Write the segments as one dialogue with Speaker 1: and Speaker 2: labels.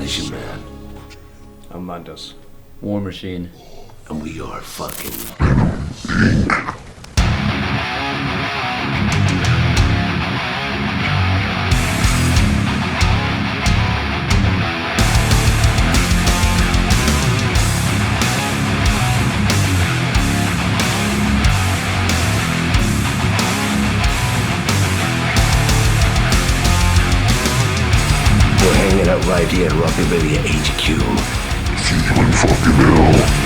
Speaker 1: Demolition Man.
Speaker 2: I'm Mandos.
Speaker 3: War Machine.
Speaker 1: And we are fucking We're hanging out right here at Rockabilia HQ. See you in fucking hell.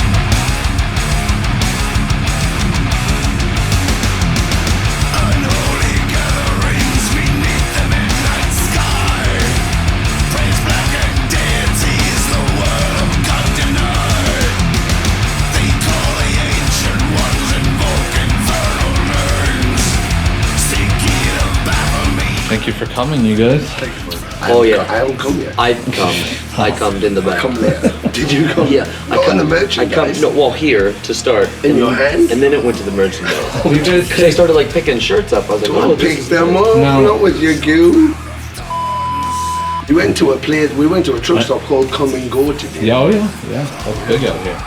Speaker 4: Thank you for coming, you guys.
Speaker 3: Oh yeah.
Speaker 1: I haven't come yet.
Speaker 3: I come in the back.
Speaker 1: Come there. Did you come?
Speaker 3: Yeah.
Speaker 1: Got in the merchandise.
Speaker 3: Here to start.
Speaker 1: In your hand?
Speaker 3: And then it went to the merchandise.
Speaker 4: You guys
Speaker 3: Because I started like picking shirts up. I was like,
Speaker 1: Don't pick them up.
Speaker 4: No.
Speaker 1: Not with your goo. We went to a place. We went to a truck stop called Come and Go today.
Speaker 4: Yeah, oh yeah. That's big out here.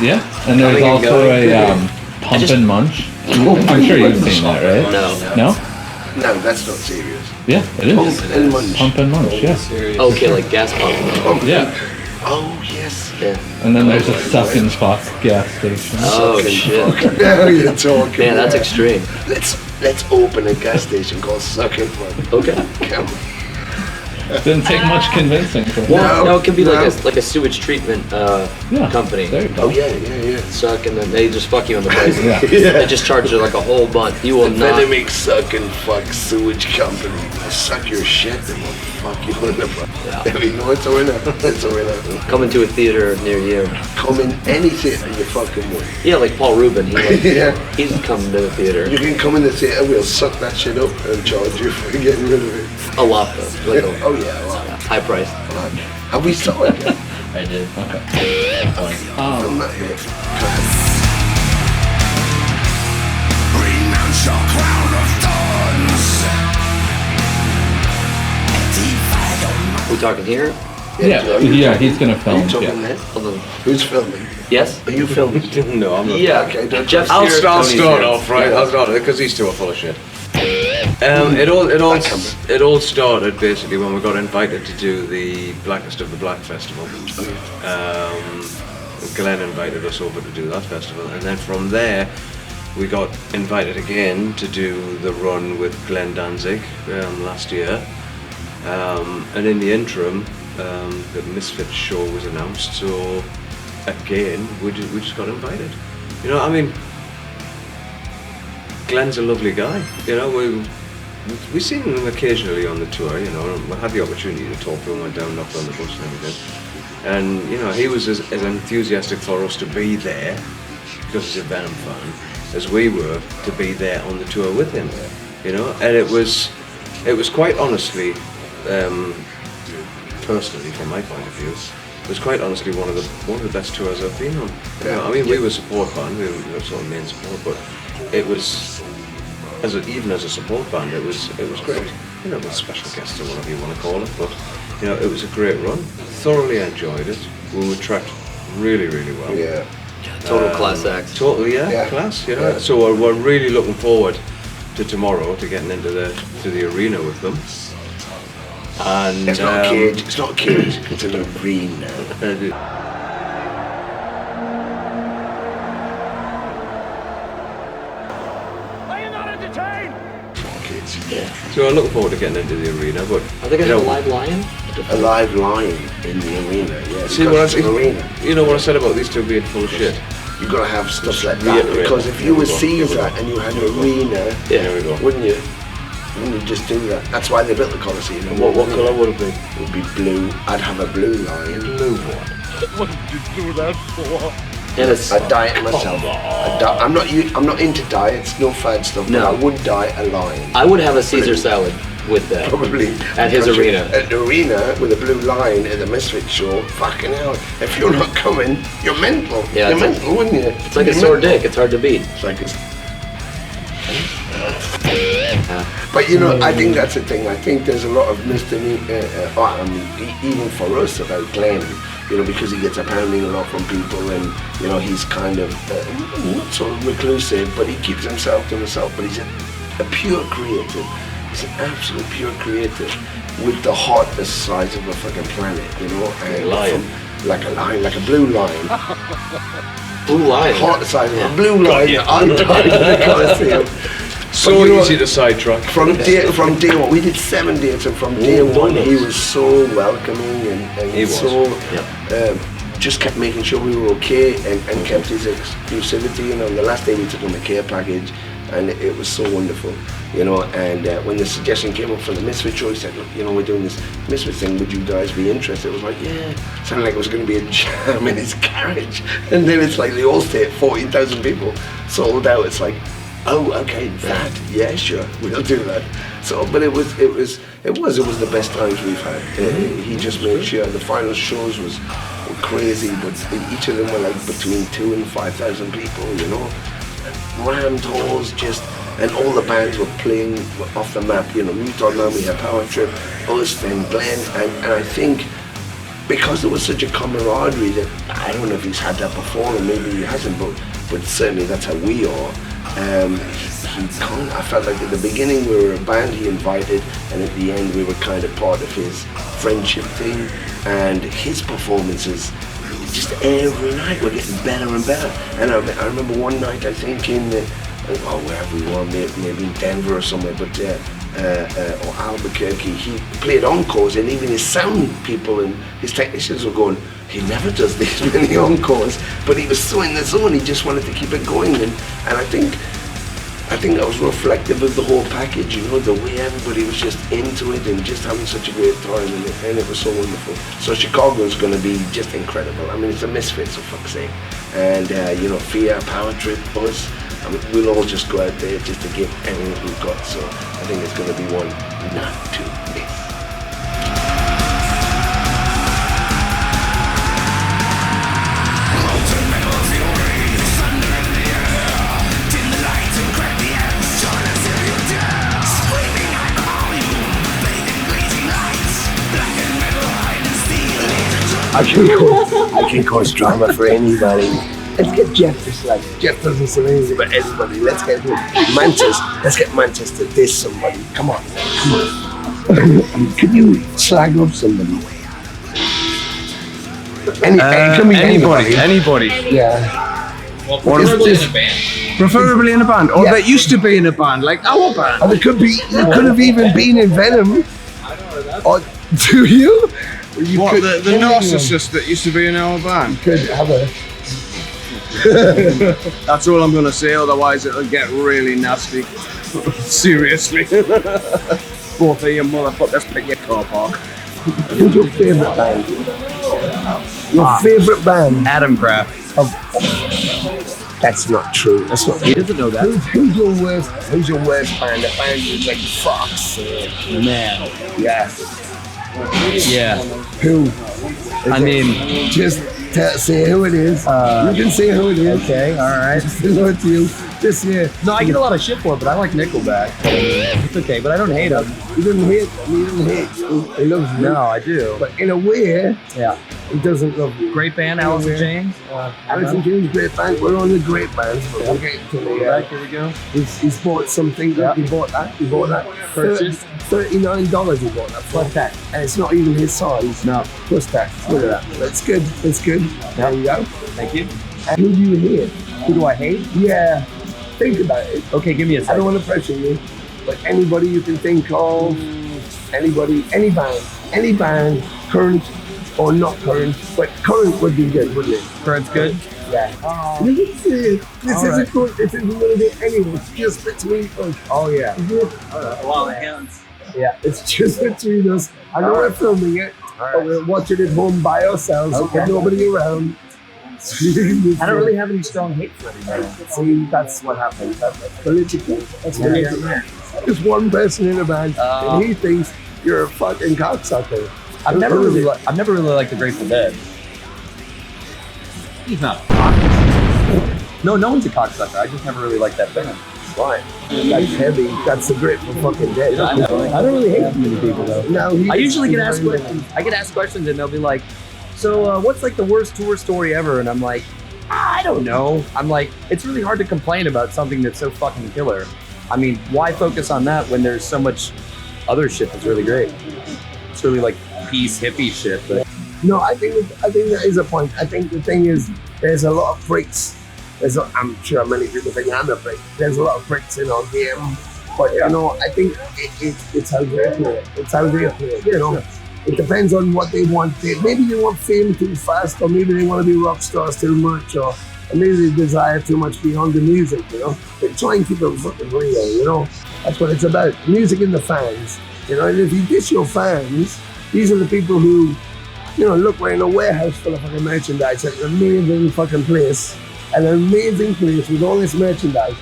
Speaker 4: Yeah. And there's
Speaker 3: Coming and
Speaker 4: also
Speaker 3: going.
Speaker 4: a Pump and Munch. I'm sure you've seen that, right?
Speaker 3: No.
Speaker 4: No?
Speaker 1: No, that's not serious.
Speaker 4: Yeah, it is.
Speaker 1: Pump and Munch.
Speaker 4: Pump and Munch, yeah.
Speaker 3: Okay, like gas pump.
Speaker 1: Pump.
Speaker 4: Yeah.
Speaker 1: Oh yes.
Speaker 3: Yeah.
Speaker 4: And then there's a Suck and Fuck gas station.
Speaker 3: Oh shit.
Speaker 1: Now you're talking.
Speaker 3: Man, that's extreme.
Speaker 1: Let's open a gas station called Suck and Fuck.
Speaker 3: Okay.
Speaker 1: Come on.
Speaker 4: Didn't take much convincing for
Speaker 3: Well, no, it could be
Speaker 1: No.
Speaker 3: like a sewage treatment company.
Speaker 4: There you go.
Speaker 1: Oh yeah.
Speaker 3: Suck and then they just fuck you on the price.
Speaker 4: Yeah.
Speaker 3: They just charge you like a whole bunch. You will not.
Speaker 1: Venom Inc. Suck and Fuck Sewage Company. I suck your shit and we'll fuck you in the butt.
Speaker 3: Yeah.
Speaker 1: There we go. It's a winner. It's a winner.
Speaker 3: Coming to a theater near you.
Speaker 1: Come in any theater you fucking want.
Speaker 3: Yeah, like Paul Rubin.
Speaker 1: Yeah.
Speaker 3: He's coming to the theater.
Speaker 1: You can come in the theater, we'll suck that shit up and charge you for getting rid of it.
Speaker 3: A lot though. Like a
Speaker 1: Oh yeah, well,
Speaker 3: high price.
Speaker 1: have we saw it yet?
Speaker 3: I did.
Speaker 4: Okay.
Speaker 1: I'm not here.
Speaker 3: We talking here?
Speaker 4: Yeah, he's gonna
Speaker 1: Are
Speaker 4: film.
Speaker 1: you talking
Speaker 4: Yeah.
Speaker 1: there?
Speaker 3: Hold on.
Speaker 1: Who's filming?
Speaker 3: Yes?
Speaker 1: Are you filming?
Speaker 2: No, I'm not.
Speaker 3: Yeah.
Speaker 1: Okay, don't
Speaker 3: Jeff's
Speaker 2: I'll
Speaker 3: here,
Speaker 2: start
Speaker 3: Tony's here.
Speaker 2: off, right? I'll start because these two are full of shit. It all started basically when we got invited to do the Blackest of the Black festival. Glenn invited us over to do that festival, and then from there we got invited again to do the run with Glenn Danzig last year. And in the interim, the Misfits show was announced, so again we just got invited. You know, I mean, Glenn's a lovely guy. You know, we've seen him occasionally on the tour. You know, and we had the opportunity to talk to him, went down, knocked on the bus and everything. And you know, he was as enthusiastic for us to be there because he's a Venom fan as we were to be there on the tour with him. You know, and it was quite honestly, personally from my point of view, it was quite honestly one of the best tours I've been on. You know, I mean, we were support band, we were sort of main support, but it was even as a support band, it was great. You know, with special guests or whatever you want to call it, but you know, it was a great run. Thoroughly enjoyed it. We were tracked really, really well.
Speaker 1: Yeah.
Speaker 3: Total class act.
Speaker 1: Totally,
Speaker 3: Yeah.
Speaker 1: class, you know.
Speaker 3: Yeah.
Speaker 1: So we're really looking forward to tomorrow, to getting into the arena with them. And
Speaker 5: It's not a cage, it's not a cage, it's an arena.
Speaker 6: Are you not entertained?
Speaker 1: So I'm looking forward to getting into the arena, but
Speaker 3: Are they going to have a live lion?
Speaker 5: A live lion in the arena, yeah.
Speaker 1: See what I
Speaker 5: because it's an arena.
Speaker 1: You know what I said about these two being full of shit?
Speaker 5: You've got to have stuff like that, because if you were Caesar and you had an arena,
Speaker 1: There we go.
Speaker 5: wouldn't you? Wouldn't you just do that? That's why they built the Colosseum.
Speaker 3: And what colour would it be?
Speaker 5: It would be blue. I'd have a blue lion.
Speaker 1: Blue one.
Speaker 6: What did you do that for?
Speaker 3: And it's
Speaker 5: I'd diet myself. I'm not into diets, no fad stuff,
Speaker 3: No.
Speaker 5: but I would diet a lion.
Speaker 3: I would have a Caesar salad with that.
Speaker 5: Probably.
Speaker 3: At his
Speaker 5: Because
Speaker 3: arena.
Speaker 5: At the arena with a blue lion at the Misfits show, fucking hell. If you're not coming, you're mental.
Speaker 3: Yeah,
Speaker 5: you're
Speaker 3: it's
Speaker 5: mental, wouldn't you?
Speaker 3: It's like a sore dick. It's hard to beat.
Speaker 5: It's like it's... But you know, I think that's the thing. I think there's a lot of mystery, even for us about Glenn, you know, because he gets a pounding a lot from people, and you know, he's kind of not sort of reclusive, but he keeps himself to himself. But he's a pure creative. He's an absolute pure creative with the heart the size of a fucking planet, you know, and like a lion, like a blue lion.
Speaker 3: Blue lion.
Speaker 5: Heart the size of a blue lion. I'm trying to Coliseum.
Speaker 2: So easy to sidetrack.
Speaker 5: From day one, we did 7 dates, and from day one, he was so welcoming and
Speaker 2: He was.
Speaker 5: so just kept making sure we were okay and kept his exclusivity. And on the last day, we took him a care package, and it was so wonderful, you know. And when the suggestion came up for the Misfits show, he said, look, you know, we're doing this Misfits thing. Would you guys be interested? It was like, yeah. Sounded like it was going to be a jam in his garage, and then it's like the Allstate, 14,000 people sold out. It's like, oh, okay, that, yeah, sure, we'll do that. So, but it was the best times we've had. He just made sure the final shows were crazy, but each of them were like between 2,000 and 5,000 people, you know. Rammed halls, and all the bands were playing off the map, you know. Muton Man, we had Power Trip, us, then Glenn, and I think because there was such a camaraderie that I don't know if he's had that before, or maybe he hasn't, but certainly that's how we are. I felt like at the beginning we were a band he invited, and at the end we were kind of part of his friendship thing, and his performances just every night were getting better and better. And I remember one night, I think wherever we were, maybe in Denver or somewhere, but or Albuquerque, he played encores, and even his sound people and his technicians were going, he never does these many encores, but he was so in the zone, he just wanted to keep it going, and I think that was reflective of the whole package, you know, the way everybody was just into it and just having such a great time, and it was so wonderful. So Chicago's going to be just incredible. I mean, it's a Misfits, for fuck's sake, and you know, Fear, Power Trip, us, I mean, we'll all just go out there just to give everything we've got. So I think it's going to be one not to miss. I can cause drama for anybody. Let's get Jeff this like Jeff doesn't say anything about anybody. Let's get Mantis. Let's get Mantis to diss somebody. Come on. Can you slag up somebody?
Speaker 7: Anybody.
Speaker 5: Yeah.
Speaker 7: Well, preferably in a band. Preferably in a band, or that used to be in a band, like our band.
Speaker 5: And it could have even been in Venom. Or do you?
Speaker 7: What, the narcissist that used to be in our band?
Speaker 5: Could have a.
Speaker 7: That's all I'm gonna say, otherwise it'll get really nasty. Seriously. Both of you motherfuckers, pick your car park.
Speaker 5: Who's your favourite band? Your favourite band?
Speaker 7: Adam Kraft.
Speaker 5: That's not true. That's not.
Speaker 7: He doesn't know that.
Speaker 5: Who's your worst band? The band is like Fox.
Speaker 7: Man.
Speaker 5: Yeah.
Speaker 7: Yeah.
Speaker 5: Who?
Speaker 7: I mean,
Speaker 5: just say who it is. You can say who it is.
Speaker 7: Okay, alright.
Speaker 5: Hello to you. This year.
Speaker 7: No, I get a lot of shit for it, but I like Nickelback. It's okay, but I don't hate him.
Speaker 5: He doesn't hate. He doesn't hate. He loves you.
Speaker 7: No, I do.
Speaker 5: But in a way,
Speaker 7: Yeah.
Speaker 5: he doesn't love you.
Speaker 7: Great band, Alice in Chains.
Speaker 5: Alice in Chains, great band. We're on the great bands, but we'll get to the.
Speaker 7: Here we go.
Speaker 5: He's bought something.
Speaker 7: Yeah.
Speaker 5: He bought that.
Speaker 7: Purchase.
Speaker 5: $39 he bought that.
Speaker 7: Plus tax.
Speaker 5: And it's not even his size.
Speaker 7: No.
Speaker 5: Plus tax. Look at that. That's good. That's good. There you go.
Speaker 7: Thank you.
Speaker 5: And who do you hate?
Speaker 7: Who do I hate?
Speaker 5: Yeah. Think about it.
Speaker 7: Okay, give me a
Speaker 5: I don't
Speaker 7: second.
Speaker 5: want to pressure you, but anybody you can think of, anybody, any band, current or not current, but current would be good, wouldn't it?
Speaker 7: Current's good?
Speaker 5: Yeah. This isn't good. This isn't going to be anyone. It's just between us.
Speaker 7: Oh, yeah.
Speaker 5: Wow, yeah, it's just between us. I know we're filming it, but we're watching it home by ourselves with nobody around.
Speaker 7: I don't really have any strong hate for anybody.
Speaker 5: See, that's what happens. That's political. That's political. There's one person in a band, and he thinks you're a fucking cocksucker.
Speaker 7: I've never really liked the Grateful Dead. He's not a cocksucker. No one's a cocksucker. I just never really liked that band.
Speaker 5: Right. That's heavy. That's the grip for fucking dead.
Speaker 8: I know. I don't really hate too many people though.
Speaker 5: No,
Speaker 8: I usually get asked questions. I get asked questions and they'll be like, so what's like the worst tour story ever? And I'm like, I don't know. I'm like, it's really hard to complain about something that's so fucking killer. I mean, why focus on that when there's so much other shit that's really great? It's really like peace hippie shit. But
Speaker 5: no, I think there is a point. I think the thing is, there's a lot of breaks. I'm sure many people think I'm a break. There's a lot of breaks in our game, but you know, I think it's how they play it. It's how they play it. You know, it depends on what they want. Maybe they want fame too fast, or maybe they want to be rock stars too much, or maybe they desire too much beyond the music. You know, they try and keep it fucking real. You know, that's what it's about. Music and the fans. You know, and if you diss your fans, these are the people who, you know, look, we're in a warehouse full of fucking merchandise at an amazing fucking place. An amazing place with all this merchandise.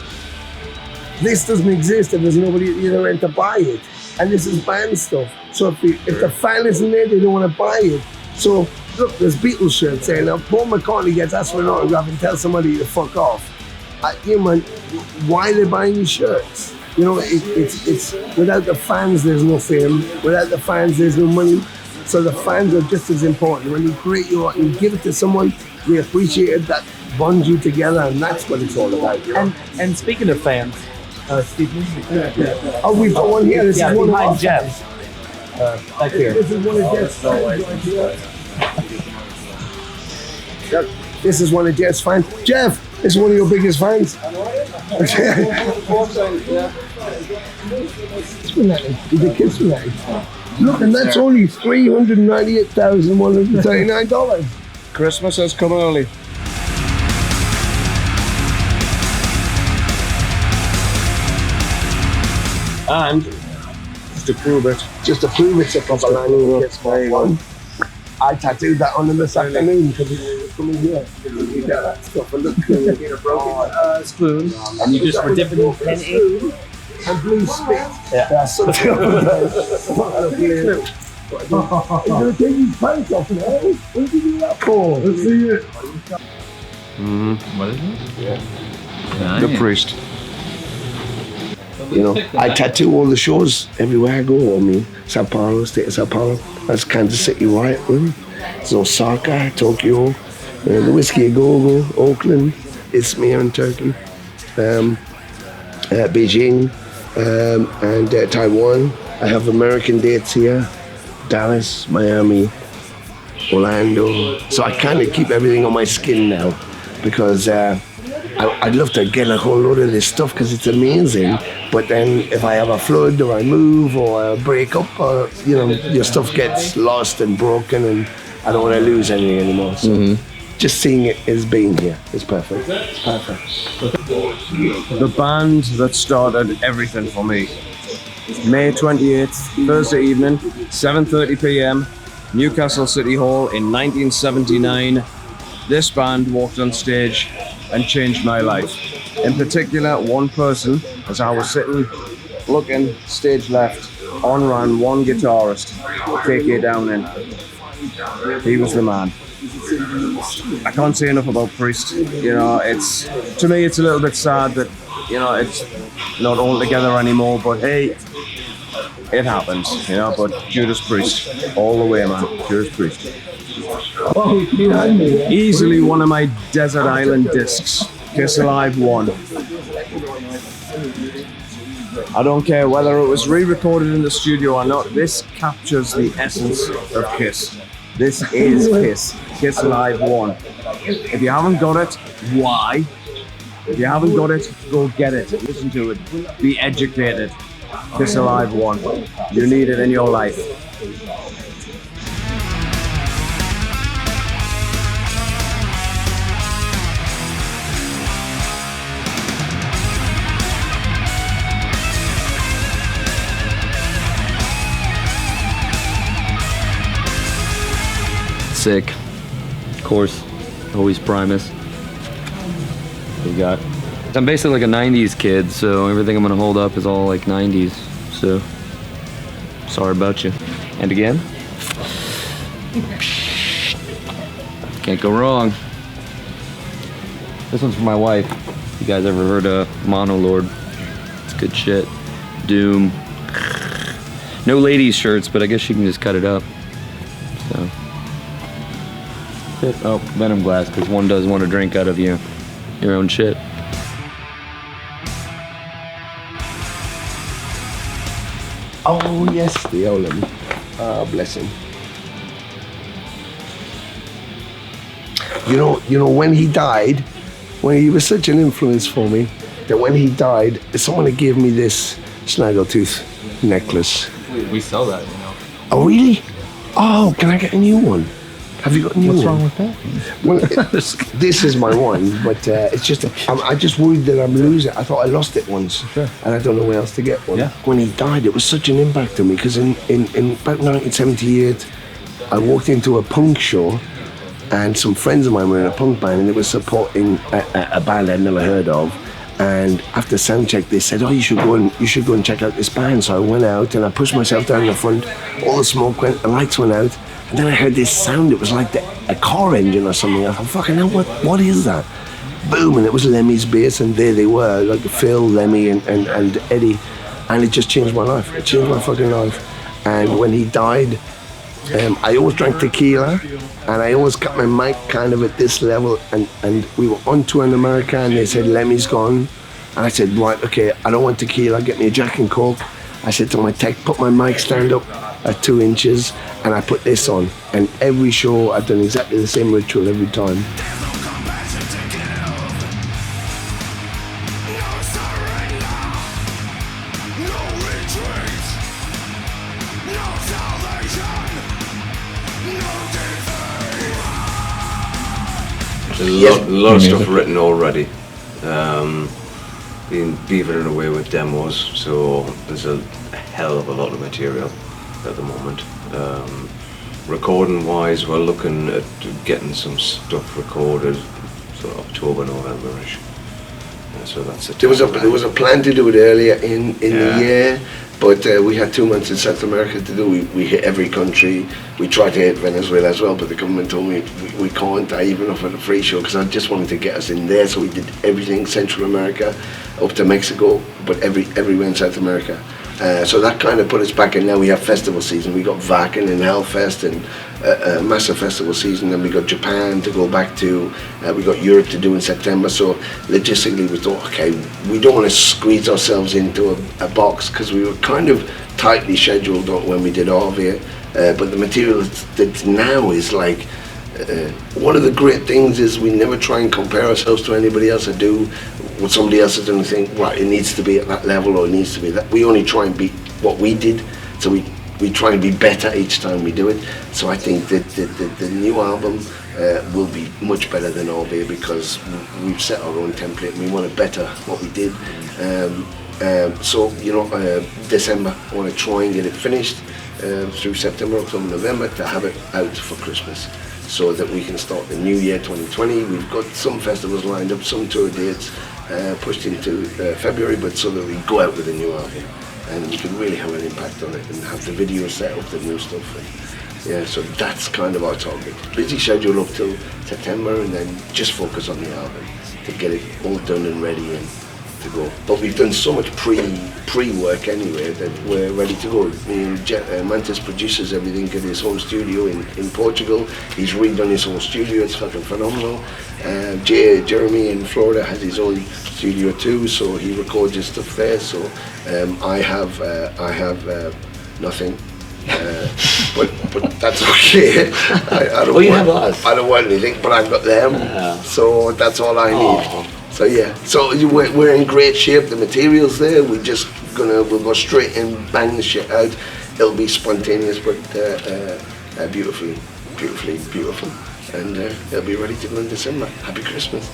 Speaker 5: This doesn't exist if there's nobody at the other end to buy it. And this is band stuff. So if the fan isn't there, they don't want to buy it. So look, there's Beatles shirts saying, now Paul McCartney gets asked for an autograph and tells somebody to fuck off. You know, man, why are they buying these shirts? You know, it's without the fans, there's no fame. Without the fans, there's no money. So the fans are just as important. When you create your art and give it to someone, they appreciate it, that bonds you together, and that's what it's all about. You know?
Speaker 8: And speaking of fans, Steve,
Speaker 5: oh, we've got one here. This is one
Speaker 8: behind
Speaker 5: of
Speaker 8: Jeff. Back here.
Speaker 5: This is one of Jeff's This is one of Jeff's fans. Jeff, this is one of your biggest fans. The kiss fanatic. Look, and that's only $398,139.
Speaker 7: Christmas has come early. And just to prove it's a proper landing kiss one.
Speaker 5: I tattooed that on him this afternoon because he was coming here. You got that stuff and look in a broken
Speaker 8: spoon. And you just were dipping in pen ink.
Speaker 5: And blue spit.
Speaker 8: Yeah.
Speaker 5: That's something. You're gonna take these pants off now? What did you do that for? Let's see it.
Speaker 4: What is it?
Speaker 7: Yeah. The priest.
Speaker 5: You know, I tattoo all the shows everywhere I go. I mean, Sao Paulo, state of Sao Paulo. That's Kansas City, right? There's Osaka, Tokyo, the Whiskey a Go-Go, Oakland, Izmir in Turkey, Beijing, and Taiwan. I have American dates here, Dallas, Miami, Orlando. So I kind of keep everything on my skin now because I'd love to get a whole load of this stuff because it's amazing. But then if I have a flood or I move or I break up, or, you know, your stuff gets lost and broken and I don't want to lose anything anymore. So just seeing it as being here is perfect. It's perfect.
Speaker 7: The band that started everything for me. May 28th, Thursday evening, 7:30 p.m, Newcastle City Hall in 1979. This band walked on stage and changed my life. In particular, one person, as I was sitting, looking, stage left, on ran one guitarist, KK Downing. He was the man. I can't say enough about Priest. You know, to me it's a little bit sad that, you know, it's not all together anymore, but hey, it happens, you know, but Judas Priest, all the way, man, Judas Priest. Easily one of my Desert Island discs, Kiss Alive 1. I don't care whether it was re-recorded in the studio or not, this captures the essence of Kiss. This is Kiss, Kiss Alive 1. If you haven't got it, why? If you haven't got it, go get it, listen to it, be educated. Kiss Alive 1. You need it in your life.
Speaker 3: Sick. Of course. Always Primus. We got. I'm basically like a 90s kid, so everything I'm gonna hold up is all like 90s. So, sorry about you. And again. Can't go wrong. This one's for my wife. You guys ever heard of Monolord? good shit. Doom. No ladies shirts, but I guess you can just cut it up. So. Oh, Venom glass, because one does want to drink out of your own shit.
Speaker 5: Oh yes, the old Lemmy. Ah, bless him. You know, when he died, when he was such an influence for me, that when he died, someone had gave me this snaggletooth necklace.
Speaker 4: We sell that, you know.
Speaker 5: Oh really? Oh, can I get a new one? Have you got a new one?
Speaker 4: What's wrong with that?
Speaker 5: Well, this is my one, but it's just I just worried that I'm losing it. I thought I lost it once,
Speaker 4: Sure.
Speaker 5: and I don't know where else to get one.
Speaker 4: Yeah.
Speaker 5: When he died, it was such an impact on me because in about 1978, I walked into a punk show, and some friends of mine were in a punk band, and they were supporting a band I'd never heard of. And after sound check, they said, "Oh, you should go and check out this band." So I went out and I pushed myself down the front. All the smoke went, the lights went out. And then I heard this sound, it was like a car engine or something. I thought, fucking hell, what is that? Boom, and it was Lemmy's bass, and there they were, like Phil, Lemmy, and Eddie. And it just changed my life. It changed my fucking life. And when he died, I always drank tequila, and I always kept my mic kind of at this level. And we were on tour in America, and they said, Lemmy's gone. And I said, right, okay, I don't want tequila, get me a Jack and Coke. I said to my tech, put my mic stand up at 2 inches, and I put this on. And every show, I've done exactly the same ritual every time.
Speaker 2: There's a lot of stuff written already. Been beavering away with demos, so there's a hell of a lot of material at the moment. Recording wise, we're looking at getting some stuff recorded sort of October, November-ish. So that's it.
Speaker 5: There was a plan to do it earlier in the year, but we had 2 months in South America to do. We hit every country. We tried to hit Venezuela as well, but the government told me we can't. I even offered a free show because I just wanted to get us in there. So we did everything, Central America up to Mexico, but everywhere in South America. So that kind of put us back, and now we have festival season. We got Vakken and Hellfest and a massive festival season. Then we got Japan to go back to. We got Europe to do in September. So logistically, we thought, okay, we don't want to squeeze ourselves into a box because we were kind of tightly scheduled when we did Ave. But the material that's now is like. One of the great things is we never try and compare ourselves to anybody else or do what somebody else has done and think, right, it needs to be at that level or it needs to be that. We only try and be what we did, so we try and be better each time we do it. So I think that the new album will be much better than Ave because we've set our own template and we want to better what we did. So, you know, December, I want to try and get it finished through September, October, November to have it out for Christmas, so that we can start the new year 2020. We've got some festivals lined up, some tour dates pushed into February, but so that we go out with a new album and we can really have an impact on it and have the video set up, the new stuff. And, yeah, so that's kind of our target. Busy schedule up till September and then just focus on the album to get it all done and ready and to go. But we've done so much pre-work anyway that we're ready to go. Mantis produces everything at his home studio in Portugal. He's redone his whole studio, it's fucking phenomenal. Jeremy in Florida has his own studio too, so he records his stuff there. So I have nothing. But that's okay. I don't
Speaker 2: you have us.
Speaker 5: I don't want anything, but I've got them. So that's all I need. So yeah, so we're in great shape. The material's there. We'll go straight and bang the shit out. It'll be spontaneous, but beautifully beautiful, and it'll be ready to go in December. Happy Christmas.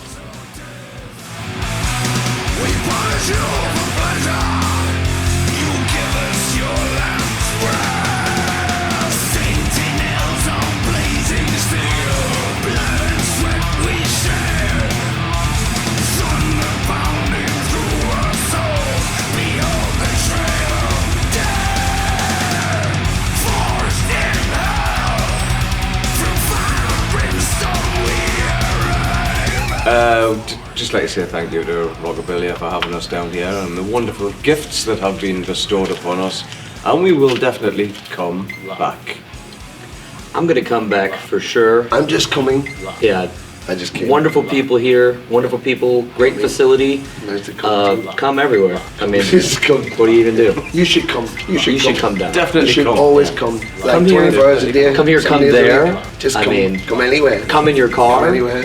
Speaker 9: We punish you for pleasure. You give us your last breath. 18 nails on blazing steel. Blood and sweat we share. Thunder pounding through our souls. Behold the trail of death. Forged in hell. Through fire and brimstone we arrive.
Speaker 2: just like to say thank you to Rockabilia for having us down here and the wonderful gifts that have been bestowed upon us. And we will definitely come back.
Speaker 3: I'm gonna come back for sure.
Speaker 5: I'm just coming.
Speaker 3: Yeah.
Speaker 5: I just came.
Speaker 3: Wonderful people here, wonderful people, great facility.
Speaker 5: Nice to come.
Speaker 3: Come everywhere. I mean,
Speaker 5: Just come.
Speaker 3: what do you even do?
Speaker 5: You should come. You should
Speaker 3: come down.
Speaker 2: Definitely
Speaker 5: You should
Speaker 2: come.
Speaker 5: always come. Like
Speaker 3: Come here.
Speaker 5: 24 hours a day.
Speaker 3: Come here,
Speaker 5: 7
Speaker 3: come
Speaker 5: days a
Speaker 3: there.
Speaker 5: week. Just
Speaker 3: I
Speaker 5: come.
Speaker 3: mean,
Speaker 5: come anywhere.
Speaker 3: Come in your car.
Speaker 5: Come anywhere.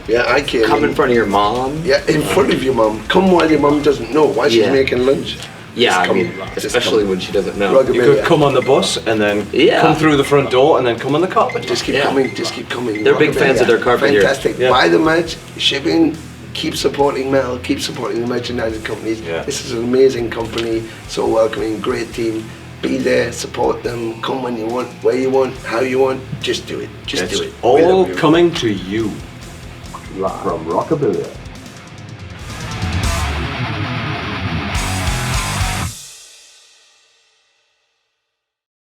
Speaker 5: Yeah, I came.
Speaker 3: Come in front of your mom.
Speaker 5: Yeah, in front of your mum. Come while your mum doesn't know why she's
Speaker 3: Yeah.
Speaker 5: making lunch.
Speaker 3: Yeah,
Speaker 5: Just
Speaker 3: I
Speaker 5: come.
Speaker 3: mean,
Speaker 5: Just
Speaker 3: especially
Speaker 5: come.
Speaker 3: when she doesn't know.
Speaker 5: Rockabilia.
Speaker 2: You could come on the bus and then
Speaker 3: Yeah.
Speaker 2: come through the front door and then come on the carpet.
Speaker 5: Just keep
Speaker 3: Yeah.
Speaker 5: coming. Just keep coming.
Speaker 3: They're big fans of their carpet here.
Speaker 5: Fantastic.
Speaker 2: Yeah.
Speaker 5: Buy the merch. Shipping. Keep supporting Mel. Keep supporting the merchandising companies.
Speaker 2: Yeah.
Speaker 5: This is an amazing company. So welcoming. Great team. Be there. Support them. Come when you want. Where you want. How you want. Just do it. Just
Speaker 2: It's
Speaker 5: do it. We
Speaker 2: all
Speaker 5: love you.
Speaker 2: coming to you from Rockabilia.